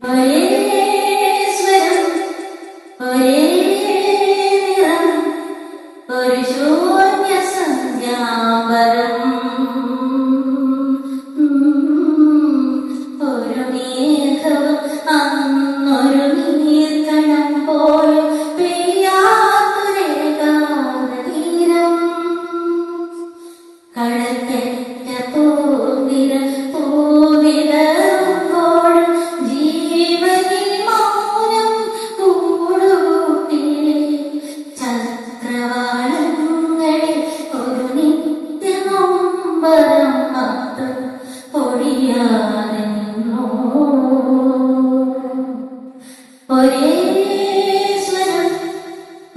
ഒരേ സ്വരം, ഒരേ നിറം, ഒരു ശൂന്യ സന്ധ്യാംബരം, ഒരു മേഘവും അന്നൊരു നീർക്കണം പോലും പെയ്യാത്തൊരേകാന്തതീരം, കടൽക്കെറ്റ പൂവിര പൂവിതറുമ്പോഴും ജീവനിൽ മൗനം കൂടുകൂട്ടി, ചക്രവാളങ്ങളിൽ ഒരു നിത്യമമ്പരം മാത്രം പൊഴിയാതെ നിന്നു. ഒരേ സ്വരം,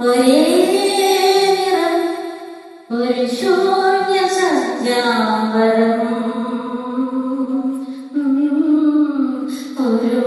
ഒരേ നിറം, ഒരു ശൂന്യ സന്ധ്യാംബരം, ഒരു